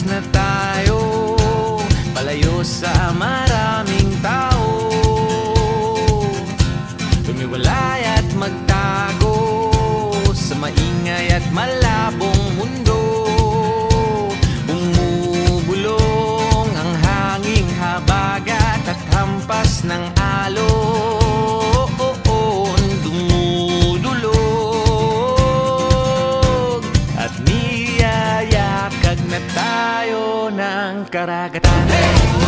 na tayo, palayo sa maraming tao. Tumiwalay at magtago sa maingay at malabong mundo. Bumubulong ang hanging habagat at hampas ng alon. Dumudulog at niyayakag na tayo ng karagatan. Hey!